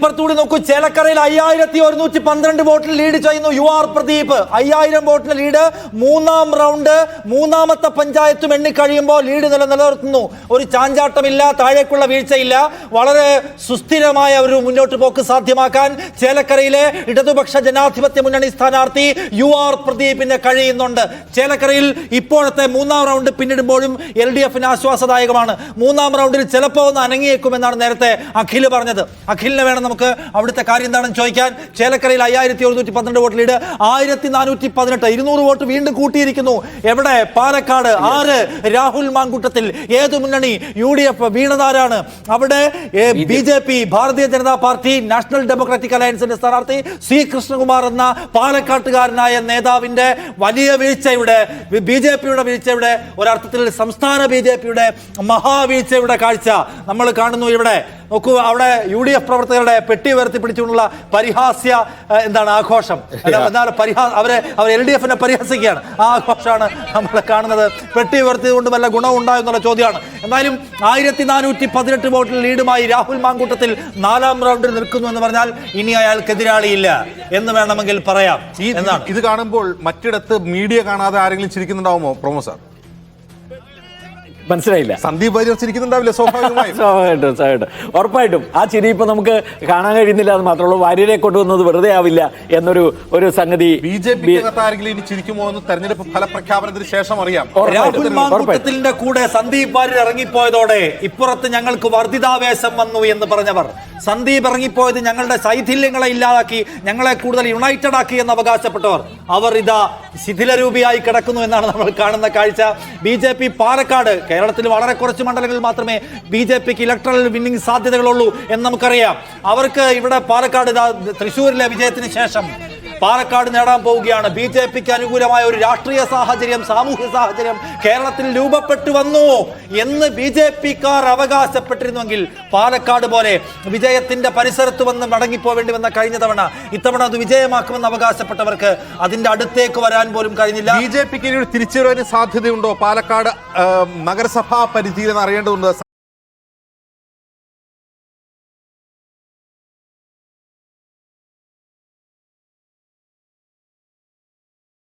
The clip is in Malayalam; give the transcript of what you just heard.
ഇപ്പുറത്തൂടി നോക്കൂ, ചേലക്കരയിൽ 5112 വോട്ടിൽ ലീഡ് ചെയ്യുന്നു UR പ്രദീപ്. 5000 വോട്ടിന് ലീഡ്. മൂന്നാം റൗണ്ട് മൂന്നാമത്തെ പഞ്ചായത്തും എണ്ണിക്കഴിയുമ്പോൾ ലീഡ് നിലനിർത്തുന്നു. ഒരു ചാഞ്ചാട്ടമില്ല, താഴേക്കുള്ള വീഴ്ചയില്ല. വളരെ സുസ്ഥിരമായ ഒരു മുന്നോട്ട് പോക്ക് സാധ്യമാക്കാൻ ചേലക്കരയിലെ ഇടതുപക്ഷ ജനാധിപത്യ മുന്നണി സ്ഥാനാർത്ഥി UR പ്രദീപിന് കഴിയുന്നുണ്ട്. ചേലക്കരയിൽ ഇപ്പോഴത്തെ മൂന്നാം റൗണ്ട് പിന്നിടുമ്പോഴും LDFന് ആശ്വാസദായകമാണ്. മൂന്നാം റൗണ്ടിൽ ചിലപ്പോൾ ഒന്ന് അനങ്ങിയേക്കുമെന്നാണ് നേരത്തെ അഖിൽ പറഞ്ഞത്. അഖിലിനെ വേണം നമുക്ക് അവിടുത്തെ കാര്യം എന്താണെന്ന് ചോദിക്കാൻ. ചേലക്കരയിൽ 5112 വോട്ട് ലീഡ്. 1418 200 വോട്ട് വീണ്ടും കൂട്ടിയിരിക്കുന്നു. എവിടെ? പാലക്കാട്. ആര്? രാഹുൽ മാങ്കൂട്ടത്തിൽ. ഏത് മുന്നണി? UDF. വീണതാരാണ് അവിടെ? BJP, Bharatiya Janata party, national democratic അലയൻസിന്റെ സ്ഥാനാർത്ഥി C കൃഷ്ണകുമാർ എന്ന പാലക്കാട്ടുകാരനായ നേതാവിന്റെ വലിയ വീഴ്ചയുടെ, BJPയുടെ വീഴ്ചയുടെ, ഒരർത്ഥത്തിൽ സംസ്ഥാന BJPയുടെ മഹാവീഴ്ചയുടെ കാഴ്ച നമ്മൾ കാണുന്നു. ഇവിടെ നോക്കൂ, അവിടെ UDF പ്രവർത്തകരുടെ പെട്ടി ഉയർത്തി പിടിച്ചുകൊണ്ടുള്ള പരിഹാസ്യ ആഘോഷം. അവർ LDFനെ പരിഹസിക്കുകയാണ്. ആ ആഘോഷമാണ് നമ്മൾ കാണുന്നത്. പെട്ടി ഉയർത്തിയതുകൊണ്ട് വല്ല ഗുണമുണ്ടായെന്നുള്ള ചോദ്യമാണ്. എന്നാലും 1418 വോട്ടിൽ ലീഡുമായി രാഹുൽ മാങ്കൂട്ടത്തിൽ 4ാം റൗണ്ടിൽ നിൽക്കുന്നു എന്ന് പറഞ്ഞാൽ ഇനി അയാൾക്ക് എതിരാളിയില്ല എന്ന് വേണമെങ്കിൽ പറയാം. ഇത് കാണുമ്പോൾ മറ്റിടത്ത് മീഡിയ കാണാതെ ആരെങ്കിലും ചിരിക്കുന്നുണ്ടാവുമോ പ്രൊമോ സാർ? മനസ്സിലായില്ല. സന്ദീപ് വാര്യർ ചിരിക്കുന്നുണ്ടാവില്ല സ്വാഭാവികമായും. ഉറപ്പായിട്ടും ആ ചിരി ഇപ്പൊ നമുക്ക് കാണാൻ കഴിയുന്നില്ല. അത് മാത്രമല്ല, വാര്യരെ കൊണ്ടുവന്നത് വെറുതെ ആവില്ല എന്നൊരു സംഗതി BJP ഇനി ചിരിക്കുമോ എന്ന് തെരഞ്ഞെടുപ്പ് ഫലപ്രഖ്യാപനത്തിന് ശേഷം അറിയാം. രാഹുൽ മാങ്കൂട്ടത്തിന്റെ കൂടെ സന്ദീപ് വാര്യർ ഇറങ്ങിപ്പോയതോടെ ഇപ്പുറത്ത് ഞങ്ങൾക്ക് വർദ്ധിതാവേശം വന്നു എന്ന് പറഞ്ഞവർ, സന്ദീപ് ഇറങ്ങിപ്പോയത് ഞങ്ങളുടെ ശൈഥില്യങ്ങളെ ഇല്ലാതാക്കി, ഞങ്ങളെ കൂടുതൽ യുണൈറ്റഡ് ആക്കി എന്ന് അവകാശപ്പെട്ടവർ, അവർ ഇതാ ശിഥിലരൂപിയായി കിടക്കുന്നു എന്നാണ് നമ്മൾ കാണുന്ന കാഴ്ച. BJP പാലക്കാട്, കേരളത്തിൽ വളരെ കുറച്ച് മണ്ഡലങ്ങളിൽ മാത്രമേ BJPക്ക് ഇലക്ട്രൽ വിന്നിംഗ് സാധ്യതകളുള്ളൂ എന്ന് നമുക്കറിയാം. അവർക്ക് ഇവിടെ പാലക്കാട്, തൃശ്ശൂരിലെ വിജയത്തിന് ശേഷം പാലക്കാട് നേടാൻ പോവുകയാണ്. BJPക്ക് അനുകൂലമായ ഒരു രാഷ്ട്രീയ സാഹചര്യം, സാമൂഹ്യ സാഹചര്യം കേരളത്തിൽ രൂപപ്പെട്ടു വന്നു എന്ന് BJPക്കാർ അവകാശപ്പെട്ടിരുന്നുവെങ്കിൽ പാലക്കാട് പോലെ വിജയത്തിന്റെ പരിസരത്ത് വന്ന് മടങ്ങിപ്പോവേണ്ടി വന്ന കഴിഞ്ഞ തവണ, ഇത്തവണ അത് വിജയമാക്കുമെന്ന് അവകാശപ്പെട്ടവർക്ക് അതിന്റെ അടുത്തേക്ക് വരാൻ പോലും കഴിഞ്ഞില്ല. BJPക്ക് തിരിച്ചുവരാൻ സാധ്യതയുണ്ടോ? പാലക്കാട് നഗരസഭാ പരിധിയിൽ എന്ന് അറിയേണ്ടതുണ്ട്.